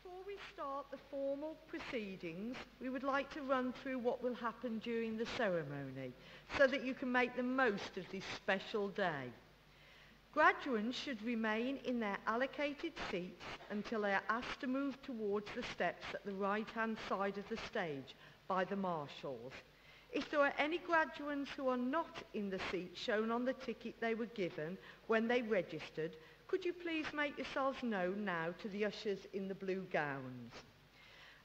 Before we start the formal proceedings, we would like to run through what will happen during the ceremony so that you can make the most of this special day. Graduates should remain in their allocated seats until they are asked to move towards the steps at the right-hand side of the stage by the marshals. If there are any graduates who are not in the seat shown on the ticket they were given when they registered, could you please make yourselves known now to the ushers in the blue gowns?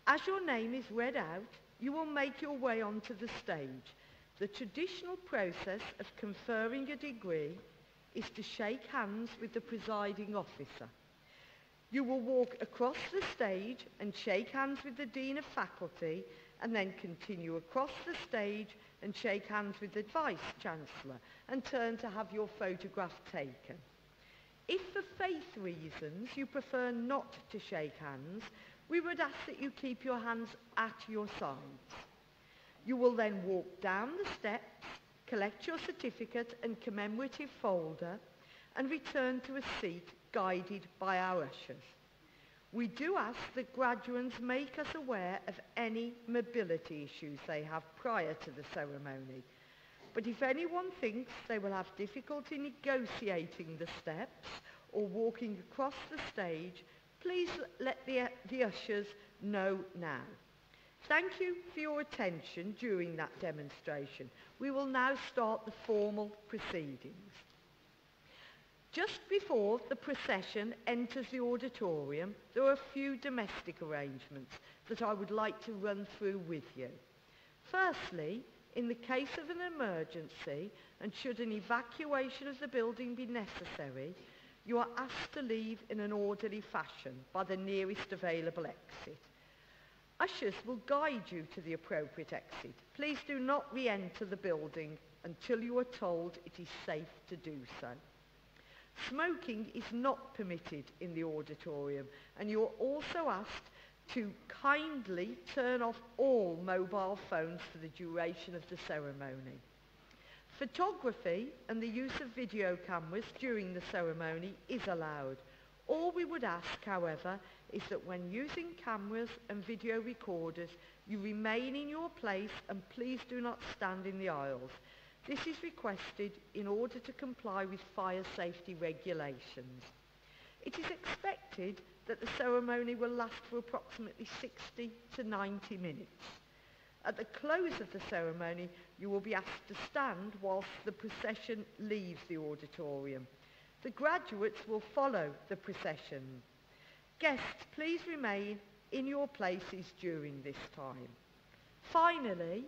As your name is read out, you will make your way onto the stage. The traditional process of conferring a degree is to shake hands with the presiding officer. You will walk across the stage and shake hands with the Dean of Faculty, and then continue across the stage and shake hands with the Vice-Chancellor and turn to have your photograph taken. If for faith reasons you prefer not to shake hands, we would ask that you keep your hands at your sides. You will then walk down the steps, collect your certificate and commemorative folder, and return to a seat guided by our ushers. We do ask that graduates make us aware of any mobility issues they have prior to the ceremony. But if anyone thinks they will have difficulty negotiating the steps or walking across the stage, please let the ushers know now. Thank you for your attention during that demonstration. We will now start the formal proceedings. Just before the procession enters the auditorium, there are a few domestic arrangements that I would like to run through with you. Firstly, in the case of an emergency, and should an evacuation of the building be necessary, you are asked to leave in an orderly fashion by the nearest available exit. Ushers will guide you to the appropriate exit. Please do not re-enter the building until you are told it is safe to do so. Smoking is not permitted in the auditorium, and you are also asked to kindly turn off all mobile phones for the duration of the ceremony. Photography and the use of video cameras during the ceremony is allowed. All we would ask, however, is that when using cameras and video recorders, you remain in your place and please do not stand in the aisles. This is requested in order to comply with fire safety regulations. It is expected that the ceremony will last for approximately 60 to 90 minutes. At the close of the ceremony, you will be asked to stand whilst the procession leaves the auditorium. The graduates will follow the procession. Guests, please remain in your places during this time. Finally,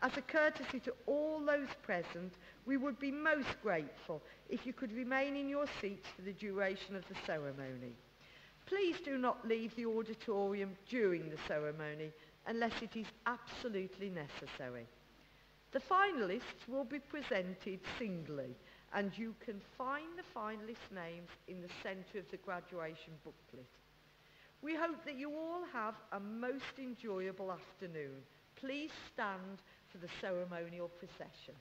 as a courtesy to all those present, we would be most grateful if you could remain in your seats for the duration of the ceremony. Please do not leave the auditorium during the ceremony unless it is absolutely necessary. The finalists will be presented singly, and you can find the finalists' names in the centre of the graduation booklet. We hope that you all have a most enjoyable afternoon. Please stand for the ceremonial procession.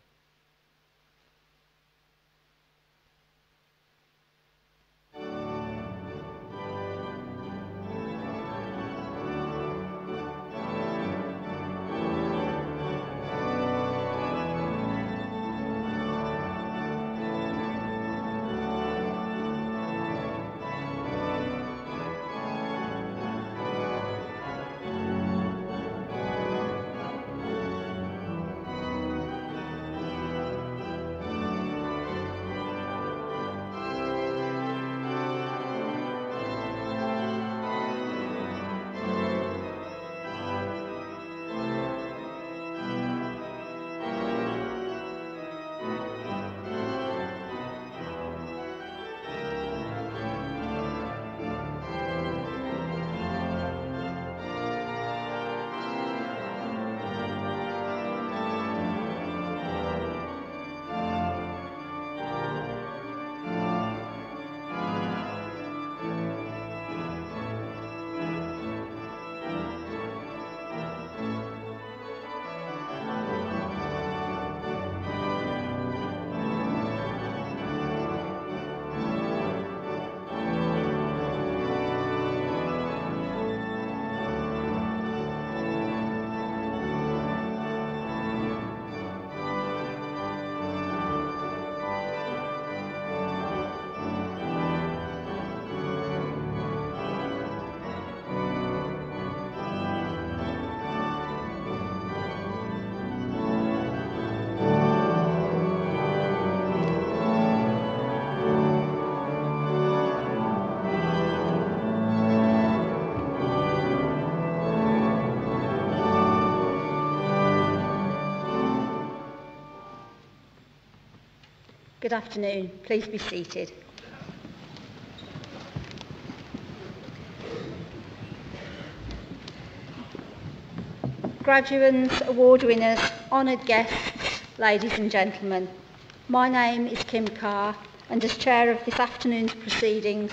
Good afternoon. Please be seated. Graduates, award winners, honoured guests, ladies and gentlemen. My name is Kim Carr, and as chair of this afternoon's proceedings,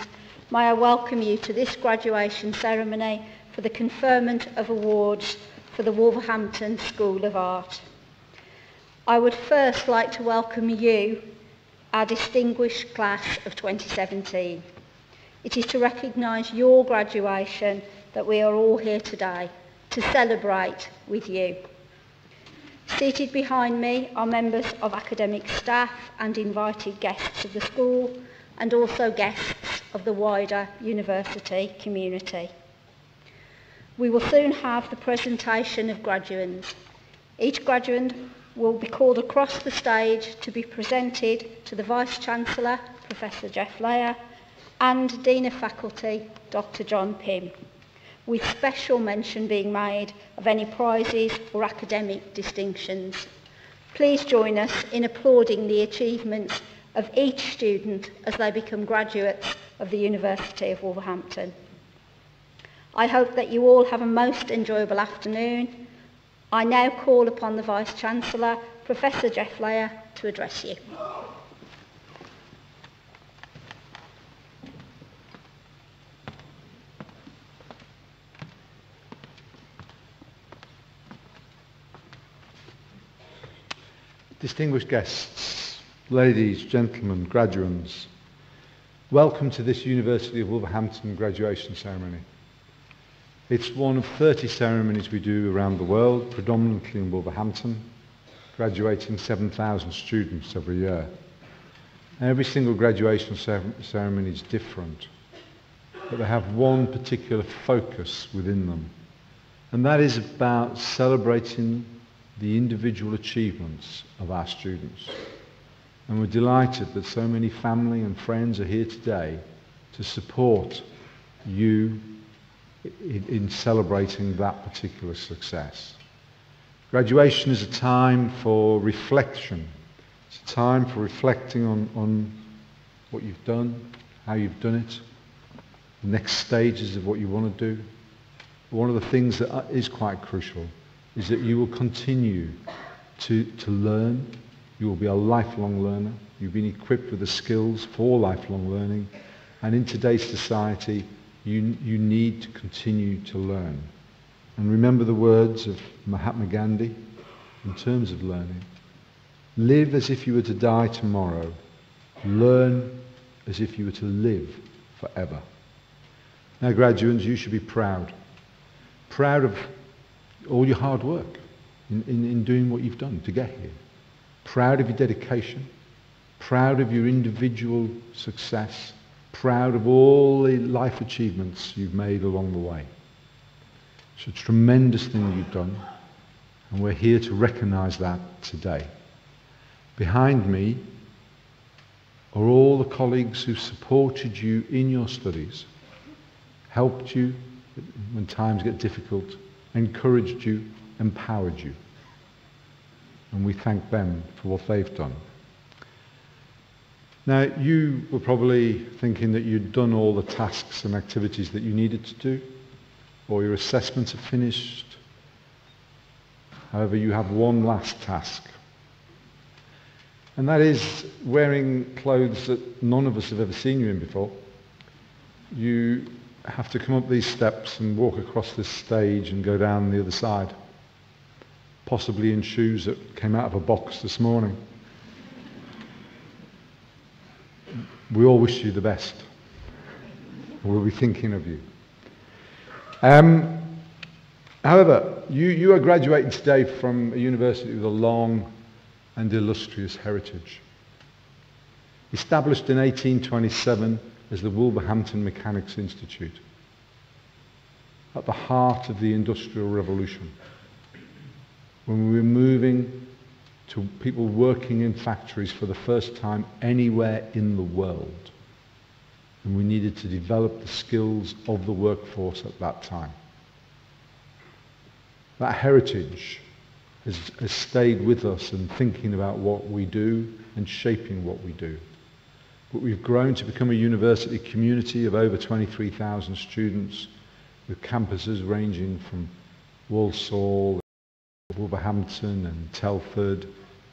may I welcome you to this graduation ceremony for the conferment of awards for the Wolverhampton School of Art. I would first like to welcome you, our distinguished class of 2017. It is to recognise your graduation that we are all here today, to celebrate with you. Seated behind me are members of academic staff and invited guests of the school, and also guests of the wider university community. We will soon have the presentation of graduands. Each graduand will be called across the stage to be presented to the Vice-Chancellor, Professor Jeff Layer, and Dean of Faculty, Dr. John Pym, with special mention being made of any prizes or academic distinctions. Please join us in applauding the achievements of each student as they become graduates of the University of Wolverhampton. I hope that you all have a most enjoyable afternoon. I now call upon the Vice-Chancellor, Professor Jeff Layer, to address you. Distinguished guests, ladies, gentlemen, graduands, welcome to this University of Wolverhampton graduation ceremony. It's one of 30 ceremonies we do around the world, predominantly in Wolverhampton, graduating 7,000 students every year. Every single graduation ceremony is different, but they have one particular focus within them, and that is about celebrating the individual achievements of our students. And we're delighted that so many family and friends are here today to support you in celebrating that particular success. Graduation is a time for reflection. It's a time for reflecting on what you've done, how you've done it, the next stages of what you want to do. One of the things that is quite crucial is that you will continue to learn. You will be a lifelong learner. You've been equipped with the skills for lifelong learning. And in today's society, you need to continue to learn. And remember the words of Mahatma Gandhi in terms of learning. Live as if you were to die tomorrow. Learn as if you were to live forever. Now, graduates, you should be proud. Proud of all your hard work in doing what you've done to get here. Proud of your dedication. Proud of your individual success. Proud of all the life achievements you've made along the way. It's a tremendous thing you've done, and we're here to recognise that today. Behind me are all the colleagues who supported you in your studies, helped you when times get difficult, encouraged you, empowered you. And we thank them for what they've done. Now, you were probably thinking that you'd done all the tasks and activities that you needed to do, or your assessments are finished. However, you have one last task. And that is wearing clothes that none of us have ever seen you in before. You have to come up these steps and walk across this stage and go down the other side, possibly in shoes that came out of a box this morning. We all wish you the best. We'll be thinking of you. However, you are graduating today from a university with a long and illustrious heritage. Established in 1827 as the Wolverhampton Mechanics Institute, at the heart of the Industrial Revolution, when we were moving to people working in factories for the first time anywhere in the world, and we needed to develop the skills of the workforce at that time. That heritage has stayed with us and thinking about what we do and shaping what we do. But we've grown to become a university community of over 23,000 students, with campuses ranging from Walsall, Wolverhampton and Telford,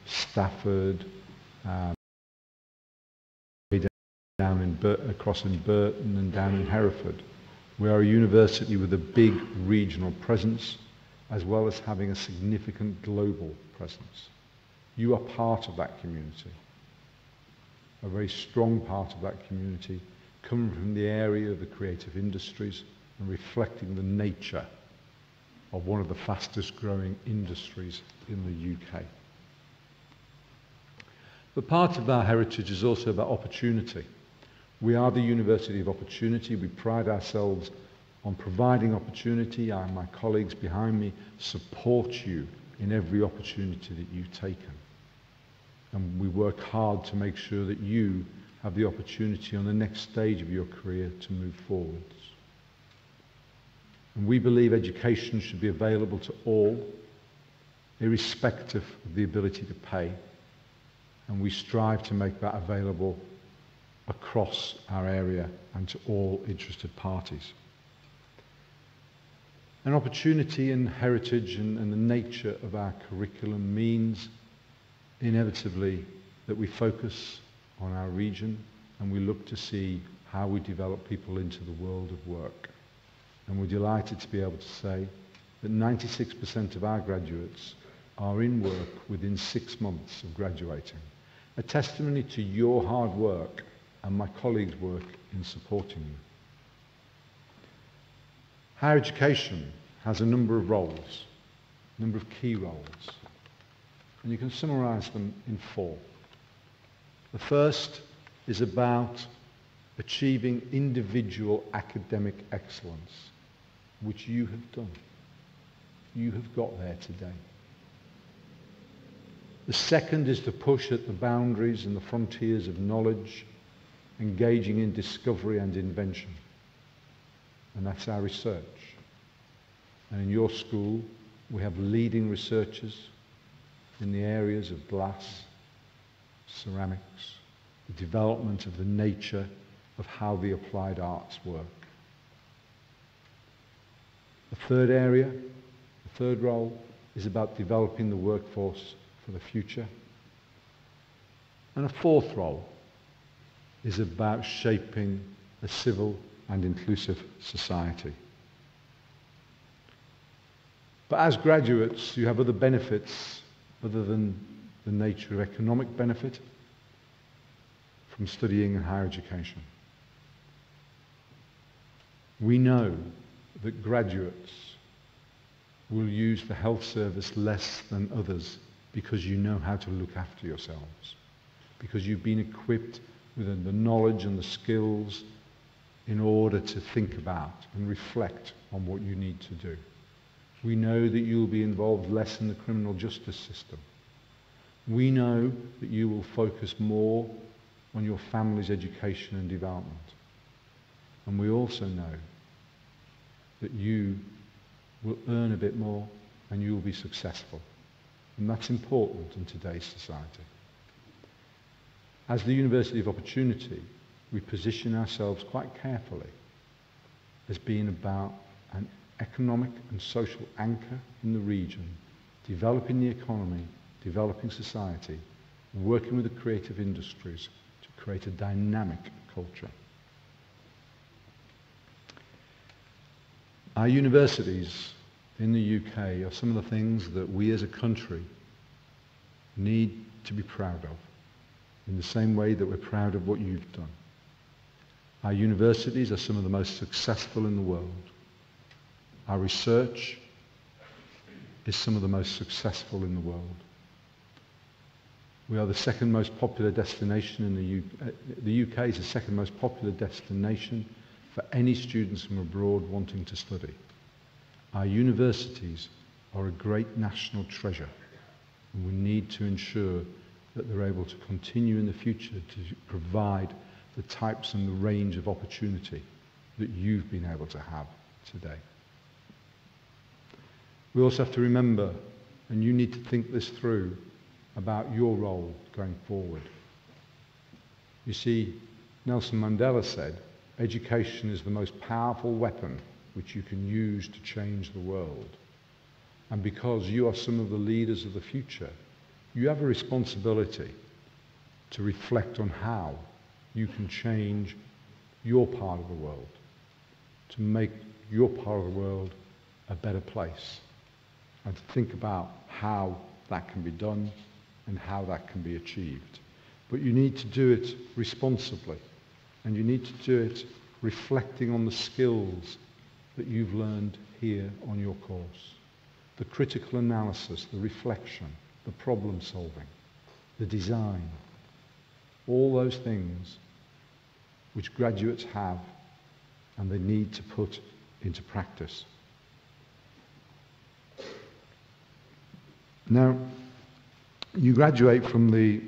Stafford, down across in Burton and down in Hereford. We are a university with a big regional presence, as well as having a significant global presence. You are part of that community, a very strong part of that community, coming from the area of the creative industries and reflecting the nature of one of the fastest growing industries in the UK. But part of our heritage is also about opportunity. We are the University of Opportunity. We pride ourselves on providing opportunity. I and my colleagues behind me support you in every opportunity that you've taken. And we work hard to make sure that you have the opportunity on the next stage of your career to move forwards. And we believe education should be available to all, irrespective of the ability to pay. And we strive to make that available across our area and to all interested parties. An opportunity and heritage and the nature of our curriculum means inevitably that we focus on our region and we look to see how we develop people into the world of work. And we're delighted to be able to say that 96% of our graduates are in work within 6 months of graduating. A testimony to your hard work and my colleagues' work in supporting you. Higher education has a number of roles, a number of key roles, and you can summarise them in 4. The first is about achieving individual academic excellence, which you have done. You have got there today. The second is to push at the boundaries and the frontiers of knowledge, engaging in discovery and invention. and that's our research. And in your school, we have leading researchers in the areas of glass, ceramics, the development of the nature of how the applied arts work. The third area, the third role, is about developing the workforce for the future. And a fourth role is about shaping a civil and inclusive society. But as graduates, you have other benefits other than the nature of economic benefit from studying in higher education. We know that graduates will use the health service less than others because you know how to look after yourselves, because you've been equipped with the knowledge and the skills in order to think about and reflect on what you need to do. We know that you'll be involved less in the criminal justice system. We know that you will focus more on your family's education and development. And we also know that you will earn a bit more and you will be successful. And that's important in today's society. As the University of Opportunity, we position ourselves quite carefully as being about an economic and social anchor in the region, developing the economy, developing society, working with the creative industries to create a dynamic culture. Our universities in the UK are some of the things that we as a country need to be proud of, in the same way that we're proud of what you've done. Our universities are some of the most successful in the world. Our research is some of the most successful in the world. We are the second most popular destination in the UK. The UK is the second most popular destination for any students from abroad wanting to study. Our universities are a great national treasure, and we need to ensure that they're able to continue in the future to provide the types and the range of opportunity that you've been able to have today. We also have to remember, and you need to think this through, about your role going forward. You see, Nelson Mandela said, education is the most powerful weapon which you can use to change the world. And because you are some of the leaders of the future, you have a responsibility to reflect on how you can change your part of the world, to make your part of the world a better place, and to think about how that can be done and how that can be achieved. But you need to do it responsibly, and you need to do it reflecting on the skills that you've learned here on your course. The critical analysis, the reflection, the problem solving, the design, all those things which graduates have and they need to put into practice. Now, you graduate from the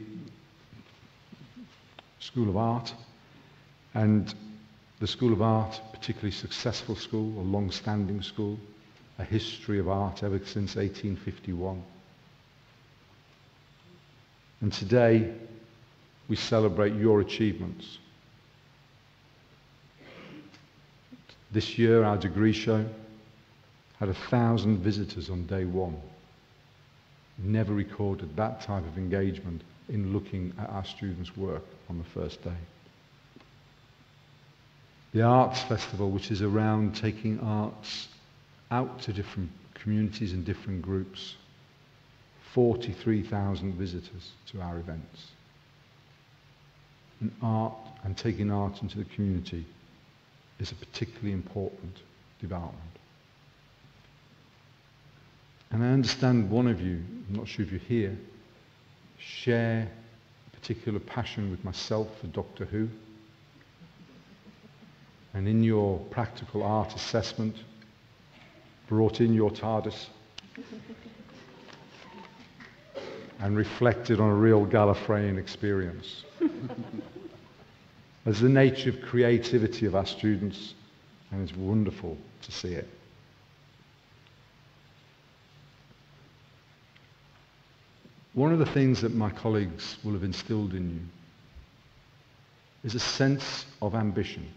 School of Art, and the School of Art, particularly successful school, a long-standing school, a history of art ever since 1851. And today, we celebrate your achievements. This year, our degree show had 1,000 visitors on day one. Never recorded that type of engagement in looking at our students' work on the first day. The Arts Festival, which is around taking arts out to different communities and different groups. 43,000 visitors to our events. And art and taking art into the community is a particularly important development. And I understand one of you, I'm not sure if you're here, share a particular passion with myself for Doctor Who. And in your practical art assessment, brought in your TARDIS and reflected on a real Gallifreyan experience. As the nature of creativity of our students and it's wonderful to see it. One of the things that my colleagues will have instilled in you is a sense of ambition.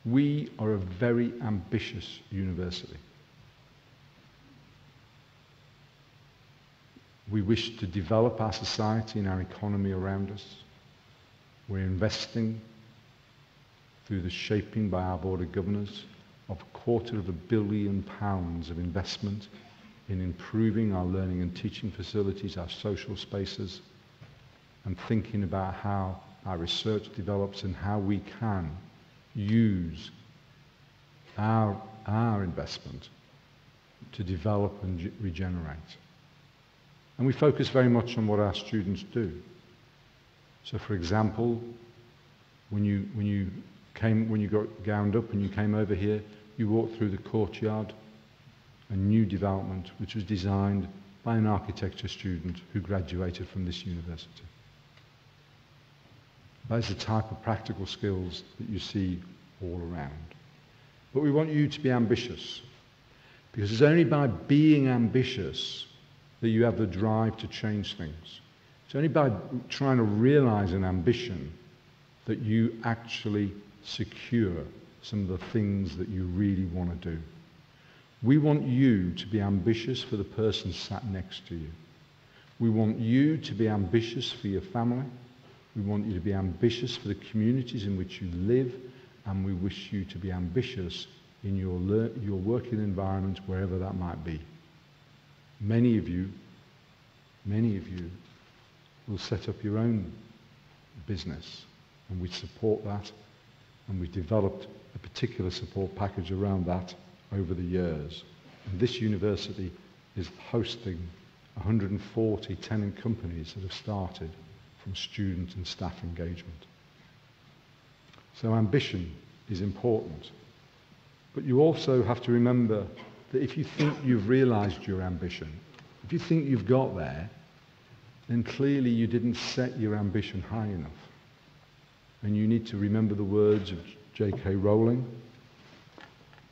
We are a very ambitious university. We wish to develop our society and our economy around us. We're investing through the shaping by our Board of Governors of £250 million of investment in improving our learning and teaching facilities, our social spaces, and thinking about how our research develops and how we can use our investment to develop and regenerate. And we focus very much on what our students do. So, for example, when you got gowned up and you came over here, you walked through the courtyard, a new development which was designed by an architecture student who graduated from this university. Those are the type of practical skills that you see all around. But we want you to be ambitious, because it's only by being ambitious that you have the drive to change things. It's only by trying to realize an ambition that you actually secure some of the things that you really want to do. We want you to be ambitious for the person sat next to you. We want you to be ambitious for your family. We want you to be ambitious for the communities in which you live, and we wish you to be ambitious in your working environment, wherever that might be. Many of you will set up your own business, and we support that, and we've developed a particular support package around that over the years. And this university is hosting 140 tenant companies that have started from student and staff engagement. So ambition is important. But you also have to remember that if you think you've realised your ambition, if you think you've got there, then clearly you didn't set your ambition high enough. And you need to remember the words of J.K. Rowling.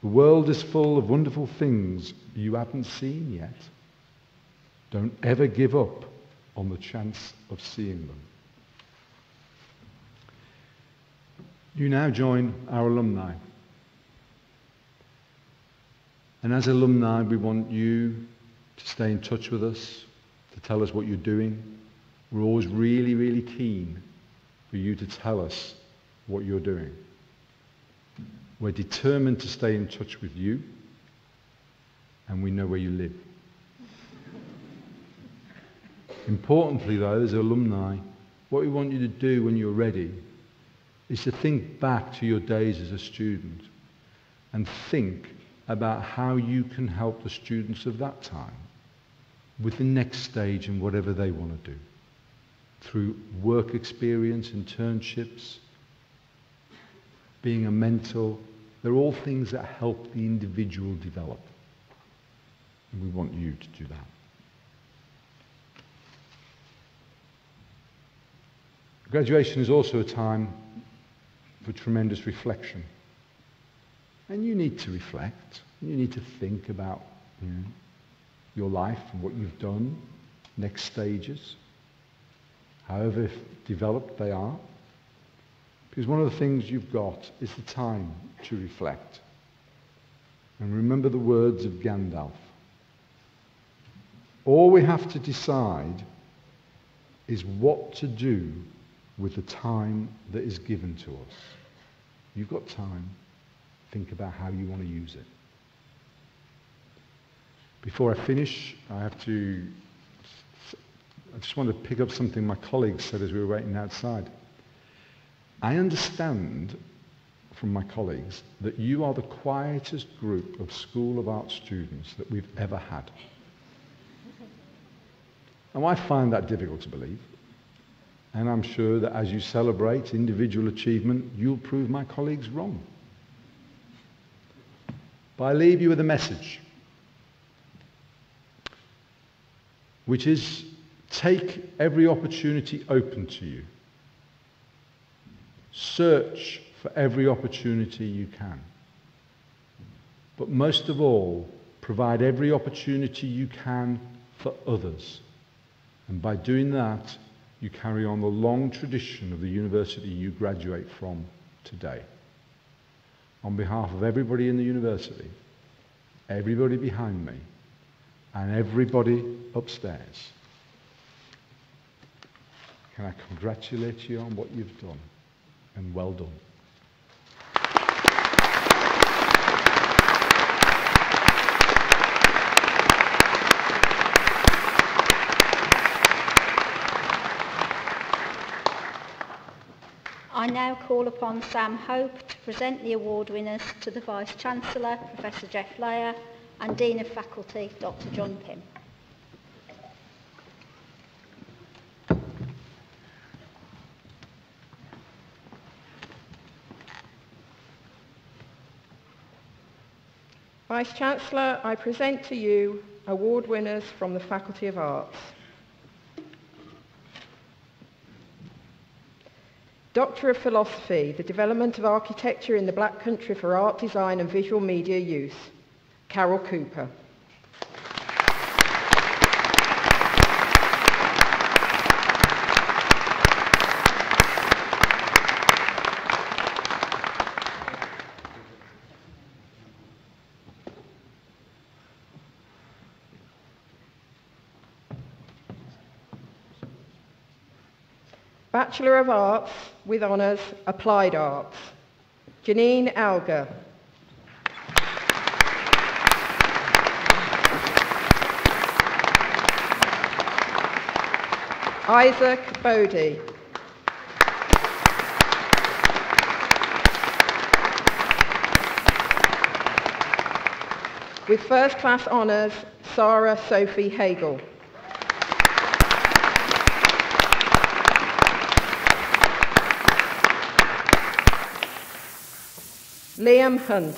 The world is full of wonderful things you haven't seen yet. Don't ever give up on the chance of seeing them. You now join our alumni. And as alumni, we want you to stay in touch with us, to tell us what you're doing. We're always really, really keen for you to tell us what you're doing. We're determined to stay in touch with you, and we know where you live. Importantly, though, as alumni, what we want you to do when you're ready is to think back to your days as a student and think about how you can help the students of that time with the next stage in whatever they want to do, through work experience, internships, being a mentor. They're all things that help the individual develop. And we want you to do that. Graduation is also a time for tremendous reflection. And you need to reflect. You need to think about your life and what you've done, next stages, however developed they are. Because one of the things you've got is the time to reflect. And remember the words of Gandalf. All we have to decide is what to do with the time that is given to us. You've got time. Think about how you want to use it. Before I finish, I just want to pick up something my colleagues said as we were waiting outside. I understand from my colleagues that you are the quietest group of School of Art students that we've ever had. Now, I find that difficult to believe. And I'm sure that as you celebrate individual achievement, you'll prove my colleagues wrong. But I leave you with a message, which is take every opportunity open to you. Search for every opportunity you can. But most of all, provide every opportunity you can for others. And by doing that, you carry on the long tradition of the university you graduate from today. On behalf of everybody in the university, everybody behind me, and everybody upstairs, can I congratulate you on what you've done, and well done. I now call upon Sam Hope to present the award winners to the Vice-Chancellor, Professor Jeff Layer, and Dean of Faculty, Dr. John Pym. Vice-Chancellor, I present to you award winners from the Faculty of Arts. Doctor of Philosophy, the Development of Architecture in the Black Country for Art, Design and Visual Media Use, Carol Cooper. Bachelor of Arts with Honours, Applied Arts, Janine Alger. Isaac Bodie. With First Class Honours, Sarah Sophie Hagel. Liam Hunt.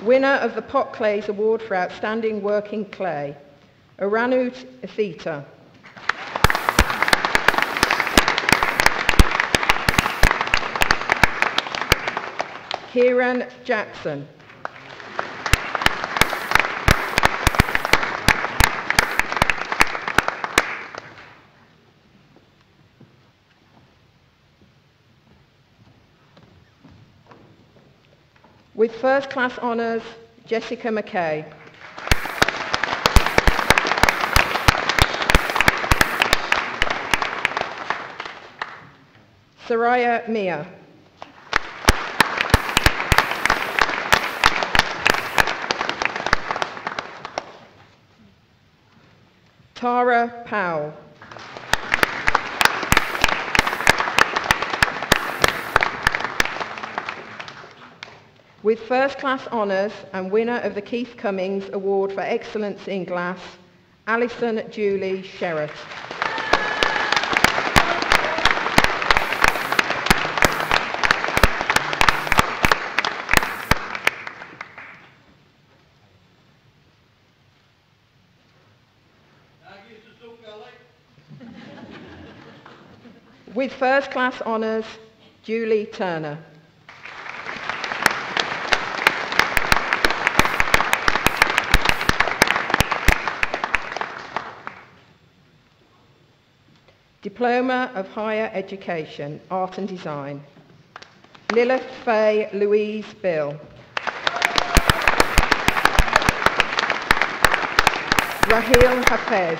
Winner of the Pot Clays Award for Outstanding Work in Clay, Aranut Ifita. Kieran Jackson. With First Class Honours, Jessica McKay. Soraya Mia. Tara Powell. With First Class Honours and winner of the Keith Cummings Award for Excellence in Glass, Alison Julie Sherratt. With First Class Honours, Julie Turner. Diploma of Higher Education, Art and Design, Lilith Faye Louise Bill. Raheel Hafez.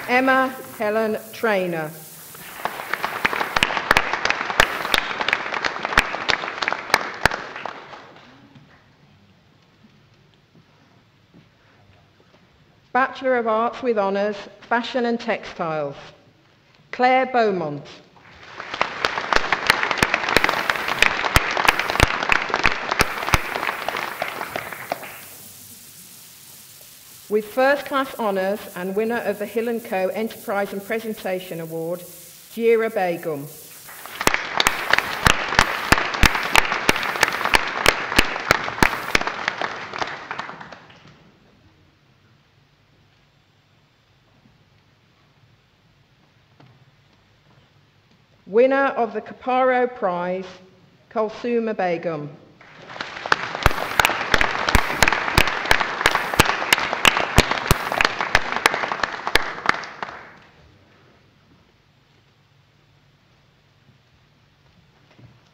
Emma Helen Trainer. Bachelor of Arts with Honours, Fashion and Textiles, Claire Beaumont. With First Class Honours and winner of the Hill & Co Enterprise and Presentation Award, Jira Begum. Winner of the Caparo Prize, Kulsuma Begum.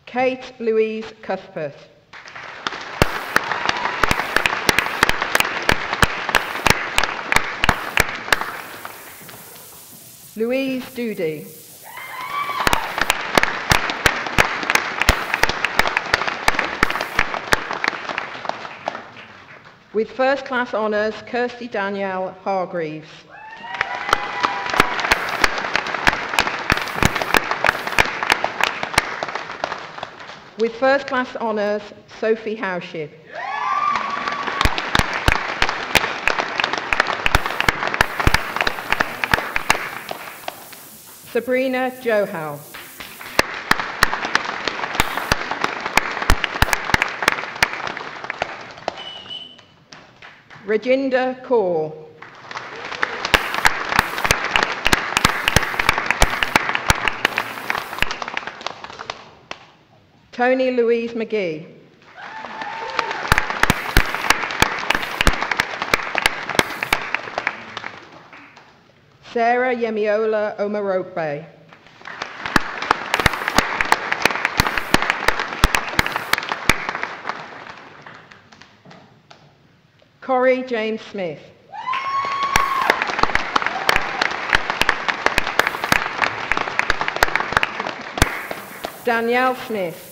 Kate Louise Cuthbert. Louise Doody. With first class honours, Kirsty Danielle Hargreaves. With first class honours, Sophie Howship. Sabrina Johal. Reginda Kaur. Tony Louise McGee. Sarah Yemiola Omarope. Corey James Smith. Danielle Smith.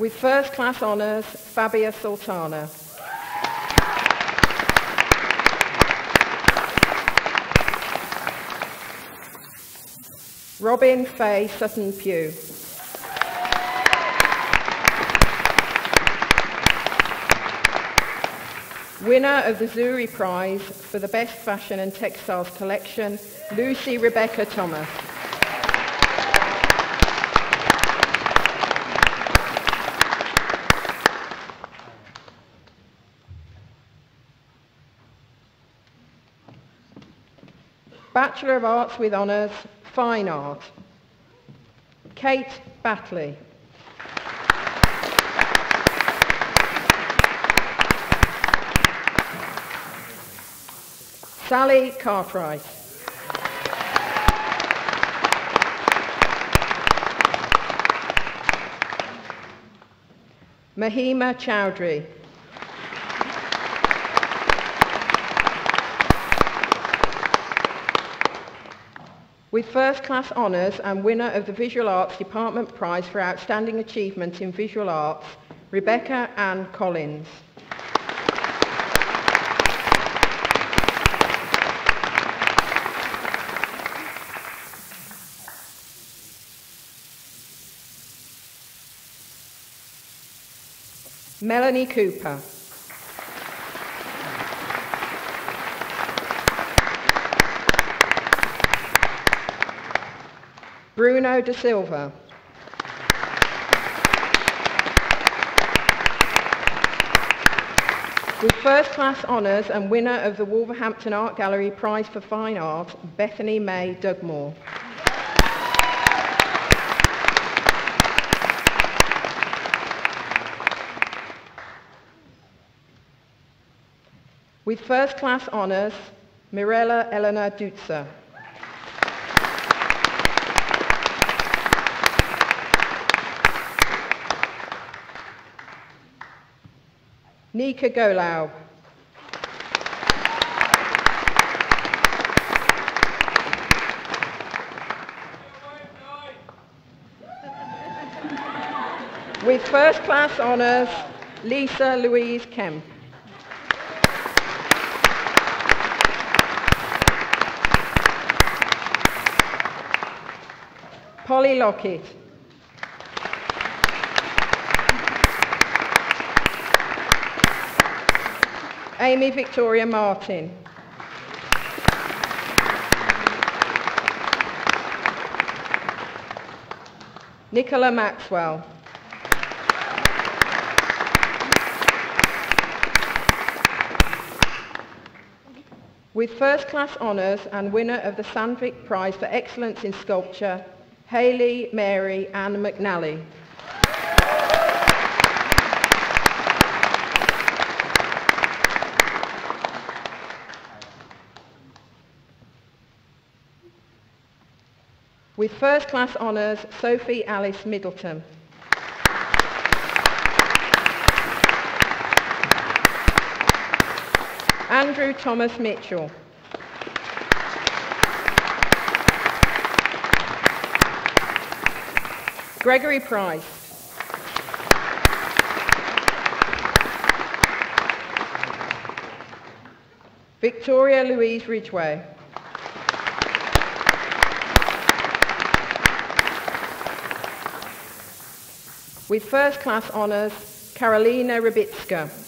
With first class honours, Fabia Sultana. Robin Faye Sutton Pugh. Winner of the Zuri Prize for the Best Fashion and Textiles Collection, Lucy Rebecca Thomas. Bachelor of Arts with Honours, Fine Art, Kate Batley. Sally Cartwright. Mahima Chowdhury. With first class honours and winner of the Visual Arts Department Prize for Outstanding Achievement in Visual Arts, Rebecca Ann Collins. Melanie Cooper. Bruno da Silva. With first class honours and winner of the Wolverhampton Art Gallery Prize for Fine Art, Bethany May Dugmore. With first class honours, Mirella Elena Dutzer. Nika Golau. With first class honours, Lisa Louise Kemp. Polly Lockett. Amy Victoria Martin. Nicola Maxwell. With first class honours and winner of the Sandvik Prize for Excellence in Sculpture, Hayley Mary Ann McNally. With first class honours, Sophie Alice Middleton. Andrew Thomas Mitchell. Gregory Price. Victoria Louise Ridgway. With first class honours, Karolina Rybicka.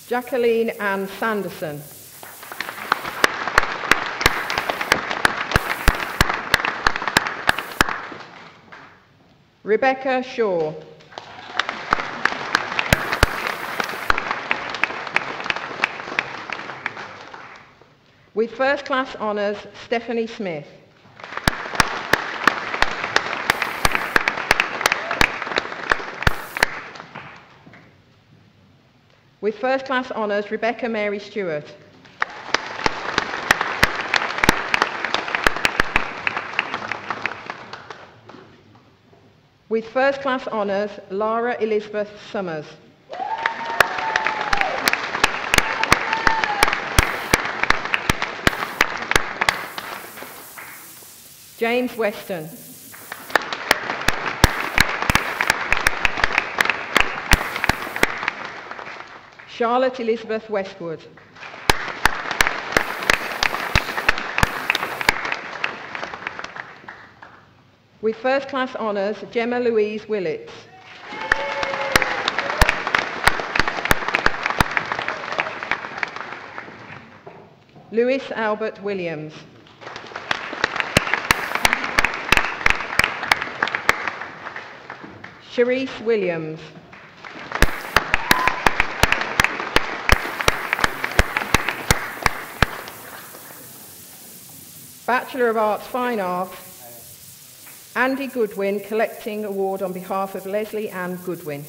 Jacqueline Ann Sanderson. Rebecca Shaw. With first class honours, Stephanie Smith. With first class honours, Rebecca Mary Stewart. With first class honours, Lara Elizabeth Summers. James Weston. Charlotte Elizabeth Westwood. With first class honours, Gemma Louise Willits. Lewis Albert Williams. Sharice Williams. Bachelor of Arts, Fine Arts, Andy Goodwin, collecting award on behalf of Leslie Ann Goodwin.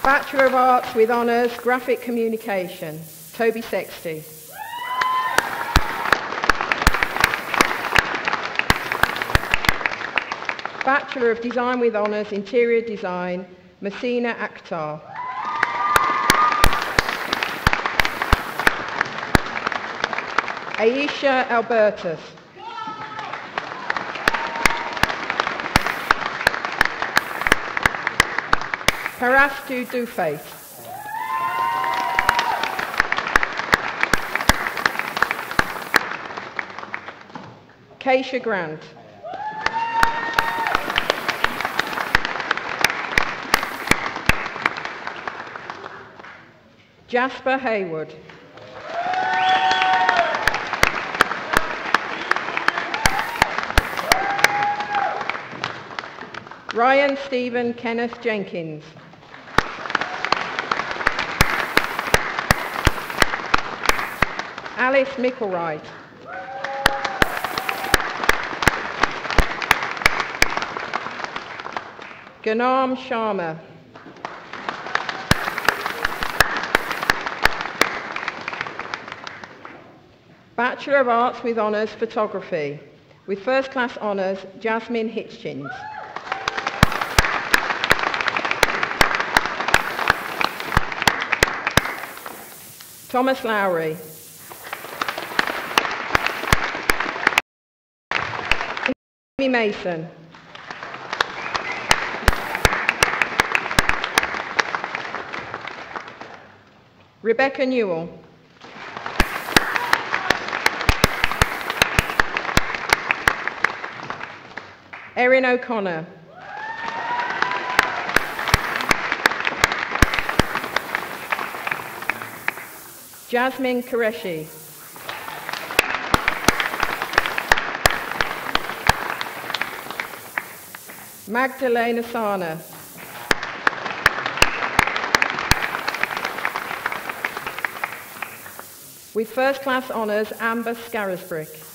Bachelor of Arts with Honours, Graphic Communication, Toby Sexty. Bachelor of Design with Honours, Interior Design, Messina Akhtar. Aisha Albertus. Parastu Dufay. Keisha Grant. Jasper Haywood. Ryan Stephen Kenneth Jenkins. Alice Micklewright. Ganam Sharma. Bachelor of Arts with Honours, Photography, with first class honours, Jasmine Hitchins. Thomas Lowry. Amy Mason. Rebecca Newell. Erin O'Connor. Jasmine Qureshi. Magdalena Sana. With first class honours, Amber Scarisbrick.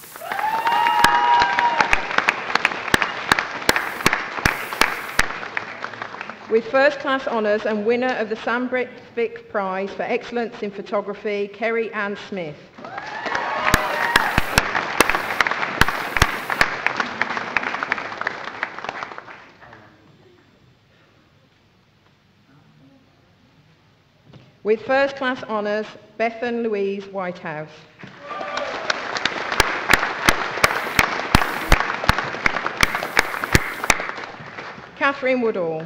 With first class honours and winner of the Sam Vick Prize for Excellence in Photography, Kerry Ann Smith. With first class honours, Bethan Louise Whitehouse. Catherine Woodall.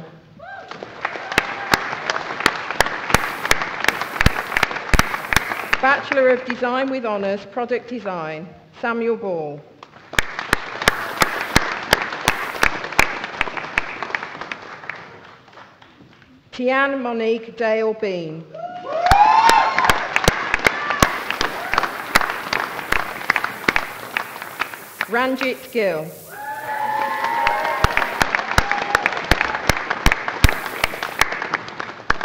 Bachelor of Design with Honours, Product Design, Samuel Ball. Tian Monique Dale Bean. Ranjit Gill.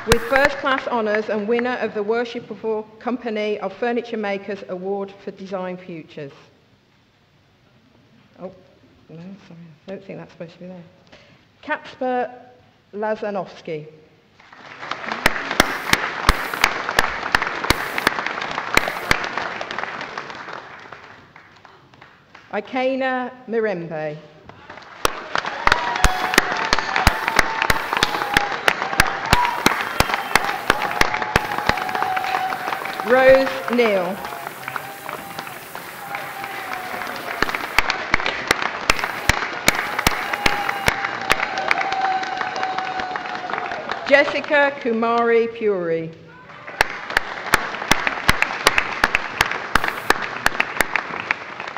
With first class honours and winner of the Worshipful Company of Furniture Makers Award for Design Futures. Oh, no, sorry, I don't think that's supposed to be there. Kacper Lazanovsky. Ikaina Mirembe. Rose Neal. Jessica Kumari Puri.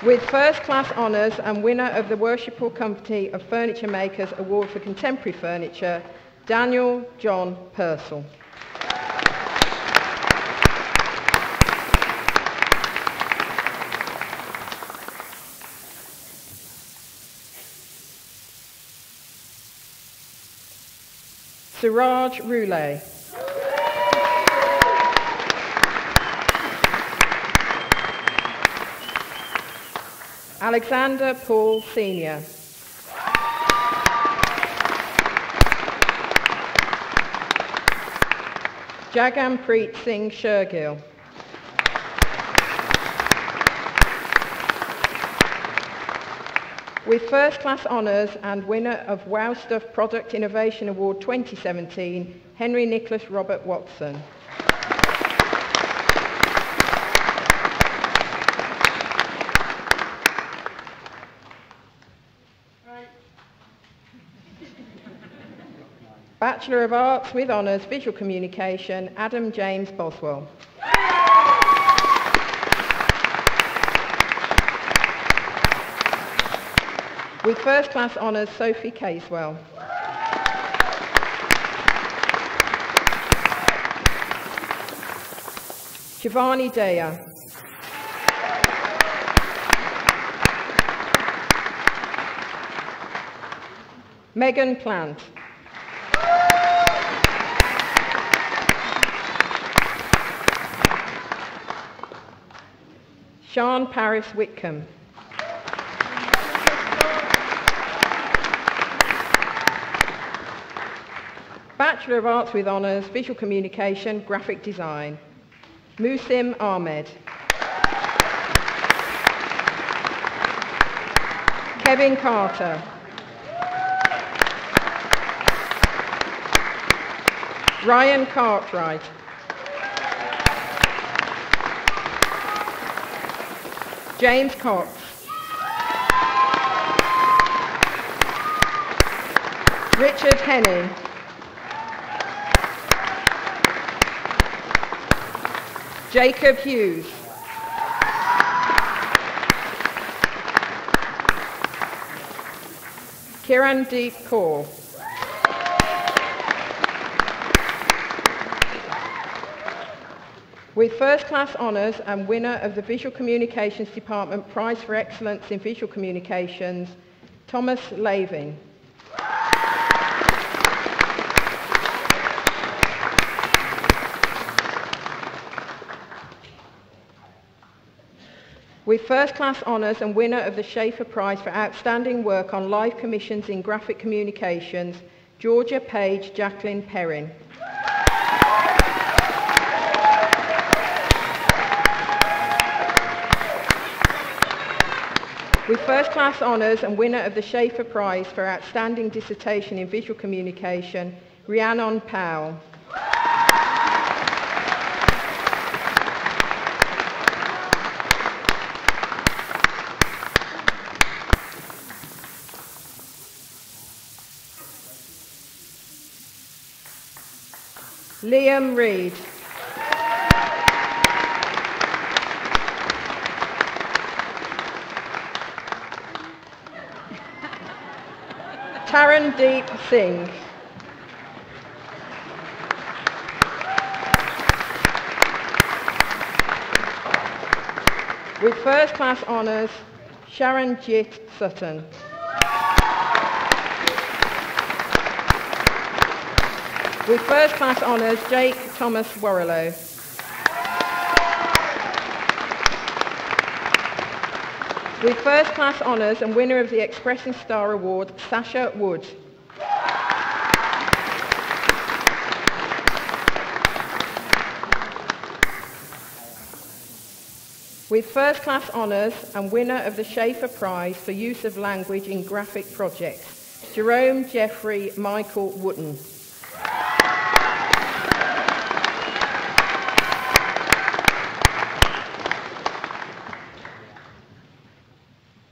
With first class honours and winner of the Worshipful Company of Furniture Makers Award for Contemporary Furniture, Daniel John Purcell. Suraj Roulé. Alexander Paul Sr. Jaganpreet Singh Shergill. With first class honours and winner of Wow Stuff Product Innovation Award 2017, Henry Nicholas Robert Watson. Bachelor of Arts with Honours, Visual Communication, Adam James Boswell. With first class honours, Sophie Casewell. Shivani Daya. Megan Plant. Sean Paris Whitcomb. Bachelor of Arts with Honours, Visual Communication, Graphic Design, Musim Ahmed. Kevin Carter. Ryan Cartwright. James Cox. Richard Henney. Jacob Hughes. Kirandeep Kaur. With first class honours and winner of the Visual Communications Department Prize for Excellence in Visual Communications, Thomas Laving. With first class honours and winner of the Schaefer Prize for Outstanding Work on Live Commissions in Graphic Communications, Georgia Page Jacqueline Perrin. With first class honours and winner of the Schaefer Prize for Outstanding Dissertation in Visual Communication, Rhiannon Powell. Liam Reid. Tarandeep Singh. With first class honours, Sharanjit Sutton. With first class honours, Jake Thomas Warrilow. With first class honours and winner of the Expressing Star Award, Sasha Wood. With first class honours and winner of the Schaefer Prize for Use of Language in Graphic Projects, Jerome Jeffrey Michael Wooden.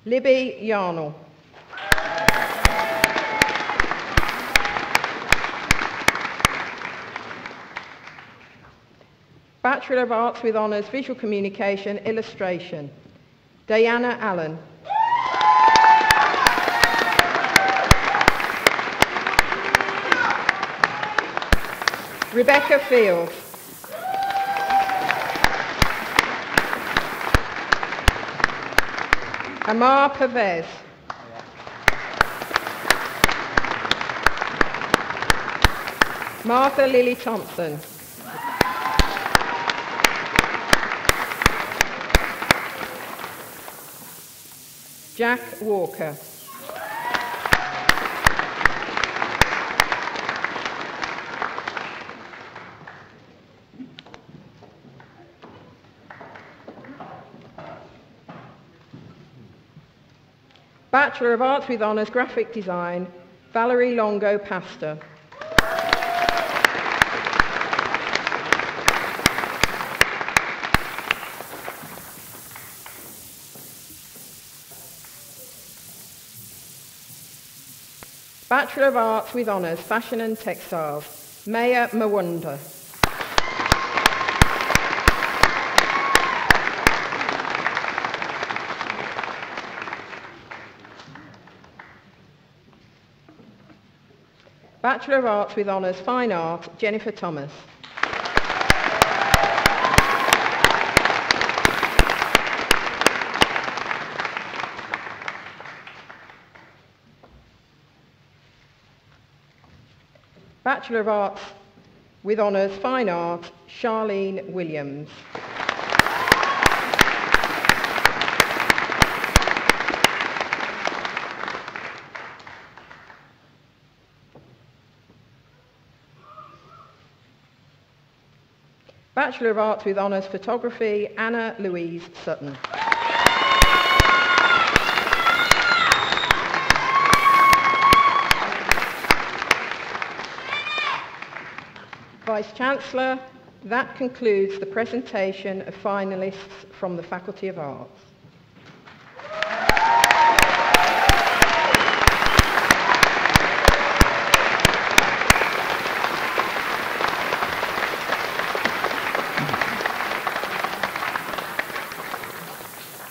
Libby Yarnell. Bachelor of Arts with Honours, Visual Communication, Illustration, Diana Allen. Rebecca Fields. Amar Pervez. Martha Lily Thompson. Jack Walker. Bachelor of Arts with Honours, Graphic Design, Valerie Longo Pastor. Bachelor of Arts with Honours, Fashion and Textiles, Maya Mawunda. Bachelor of Arts with Honours, Fine Art, Jennifer Thomas. Bachelor of Arts with Honours, Fine Art, Charlene Williams. Bachelor of Arts with Honours, Photography, Anna Louise Sutton. Vice-Chancellor, that concludes the presentation of finalists from the Faculty of Arts.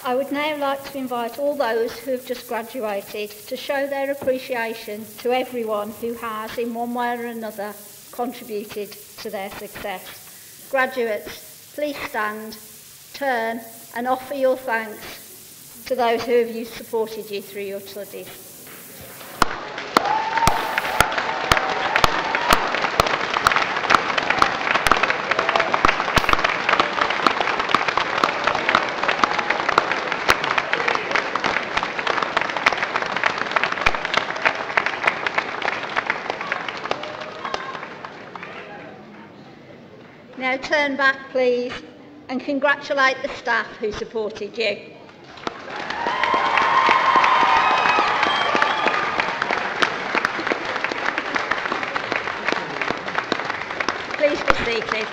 I would now like to invite all those who have just graduated to show their appreciation to everyone who has, in one way or another, contributed to their success. Graduates, please stand, turn and offer your thanks to those who have supported you through your studies. Now turn back, please, and congratulate the staff who supported you. Please be seated.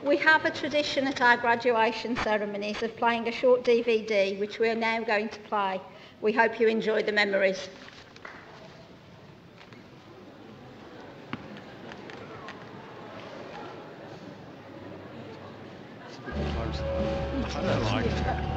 We have a tradition at our graduation ceremonies of playing a short DVD, which we are now going to play. We hope you enjoy the memories. I don't like it.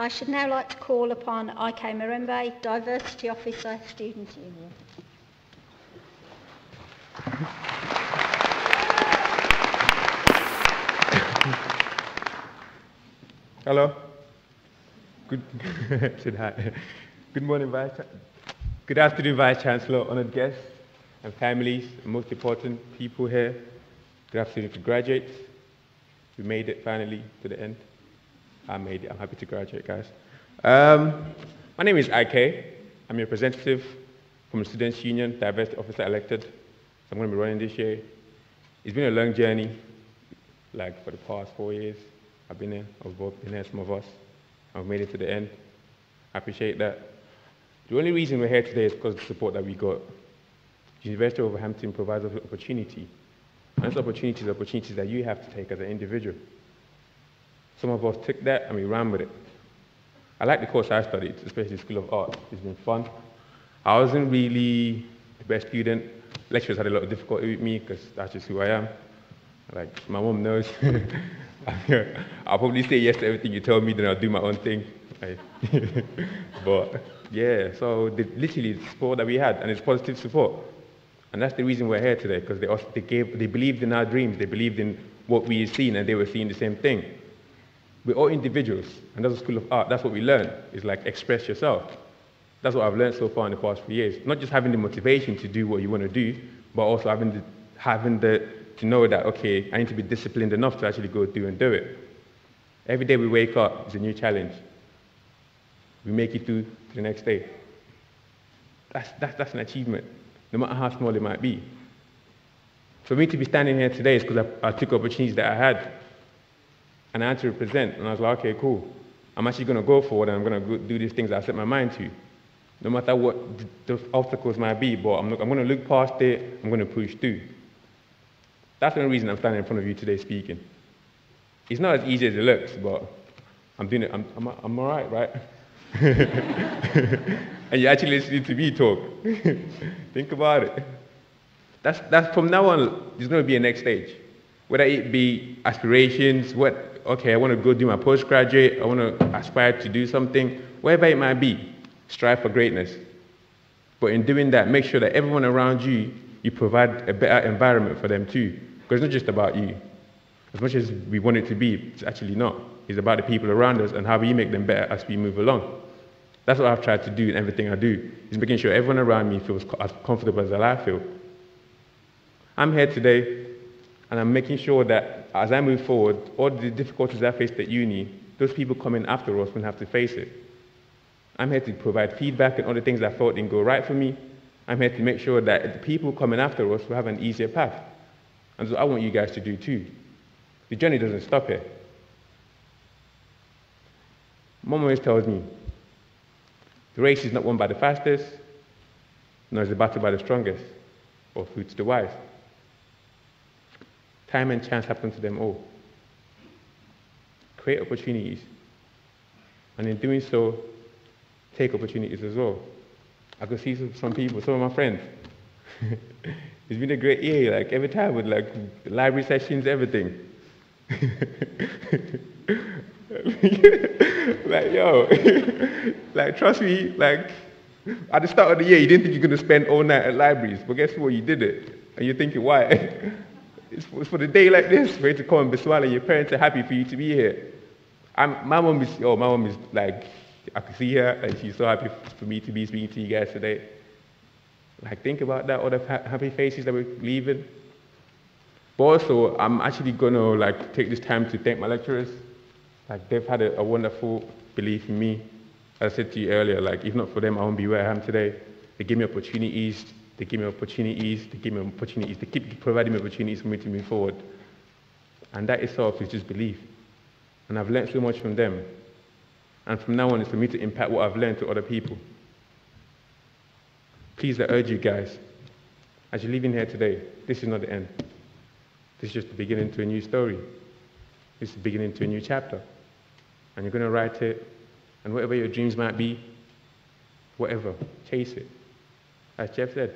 I should now like to call upon IK Mirembe, Diversity Officer, Student Union. Hello. Good. Good morning, Good afternoon, Vice Chancellor, honoured guests and families, and most important people here. Good afternoon to graduates. We made it finally to the end. I made it. I'm happy to graduate, guys. My name is IK. I'm a representative from the Students' Union, Diversity Officer elected. So I'm going to be running this year. It's been a long journey, like for the past 4 years. I've been here, I've both been here, some of us. I've made it to the end. I appreciate that. The only reason we're here today is because of the support that we got. University of Wolverhampton provides us with opportunity. And those opportunities are opportunities that you have to take as an individual. Some of us took that and we ran with it. I like the course I studied, especially the School of Art. It's been fun. I wasn't really the best student. Lecturers had a lot of difficulty with me because that's just who I am. Like, my mom knows. I'll probably say yes to everything you tell me, then I'll do my own thing. But yeah, so literally the support that we had, and it's positive support. And that's the reason we're here today, because they believed in our dreams, they believed in what we had seen, and they were seeing the same thing. We're all individuals, and that's the School of Art. That's what we learn, is like express yourself. That's what I've learned so far in the past few years. Not just having the motivation to do what you want to do, but also having to know that, okay, I need to be disciplined enough to actually go do it. Every day we wake up, it's a new challenge. We make it through to the next day. That's an achievement, no matter how small it might be. For me to be standing here today is because I took opportunities that I had, and I had to represent, and I was like, okay, cool. I'm actually going to go forward, and I'm going to do these things that I set my mind to, no matter what the obstacles might be, but I'm going to look past it, I'm going to push through. That's the only reason I'm standing in front of you today speaking. It's not as easy as it looks, but I'm doing it. I'm all right? And you're actually listening to me talk. Think about it. That's from now on, there's going to be a next stage. Whether it be aspirations, okay, I want to go do my postgraduate, I want to aspire to do something, whatever it might be, strive for greatness. But in doing that, make sure that everyone around you, you provide a better environment for them too. Because it's not just about you. As much as we want it to be, it's actually not. It's about the people around us and how we make them better as we move along. That's what I've tried to do in everything I do, is making sure everyone around me feels as comfortable as I feel. I'm here today, and I'm making sure that as I move forward, all the difficulties I faced at uni, those people coming after us won't have to face it. I'm here to provide feedback and all the things I thought didn't go right for me. I'm here to make sure that the people coming after us will have an easier path. And so I want you guys to do too. The journey doesn't stop here. Mom always tells me, the race is not won by the fastest, nor is the battle by the strongest, or food to the wise. Time and chance happen to them all. Create opportunities. And in doing so, take opportunities as well. I could see some people, some of my friends. It's been a great year, like every time with like library sessions, everything. Like, yo, like trust me, like at the start of the year, you didn't think you're going to spend all night at libraries, but guess what, you did it. And you're thinking, why? It's for the day like this, for you to come and Biswala, your parents are happy for you to be here. My mom is like, I can see her, and she's so happy for me to be speaking to you guys today. Like, think about that, all the happy faces that we're leaving. But also, I'm actually going to like take this time to thank my lecturers. Like, they've had a wonderful belief in me. As I said to you earlier, like, if not for them, I won't be where I am today. They give me opportunities, they keep providing me opportunities for me to move forward. And that itself is just belief. And I've learned so much from them. And from now on, it's for me to impact what I've learned to other people. Please, I urge you guys, as you're leaving here today, this is not the end. This is just the beginning to a new story. This is the beginning to a new chapter. And you're going to write it, and whatever your dreams might be, whatever, chase it. As Jeff said,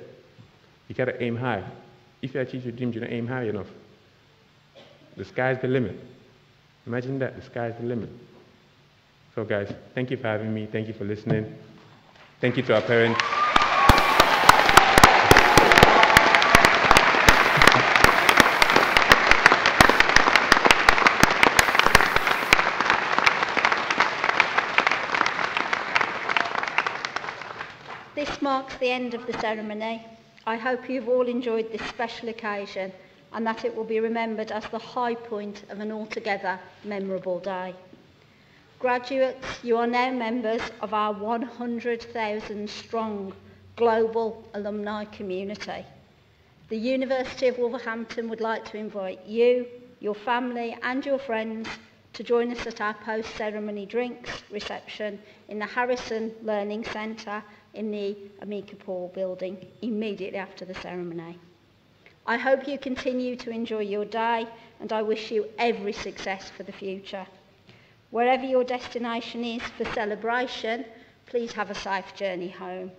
you got to aim high. If you achieve your dreams, you don't aim high enough. The sky's the limit. Imagine that, the sky's the limit. So guys, thank you for having me. Thank you for listening. Thank you to our parents. This marks the end of the ceremony. I hope you've all enjoyed this special occasion and that it will be remembered as the high point of an altogether memorable day. Graduates, you are now members of our 100,000 strong global alumni community. The University of Wolverhampton would like to invite you, your family and your friends to join us at our post-ceremony drinks reception in the Harrison Learning Centre in the Amica Paul building immediately after the ceremony. I hope you continue to enjoy your day and I wish you every success for the future. Wherever your destination is for celebration, please have a safe journey home.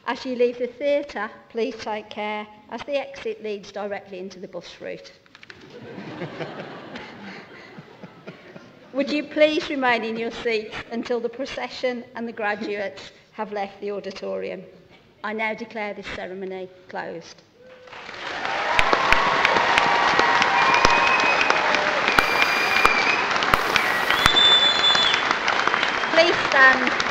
As you leave the theatre, please take care as the exit leads directly into the bus route. Would you please remain in your seats until the procession and the graduates have left the auditorium. I now declare this ceremony closed. Please stand.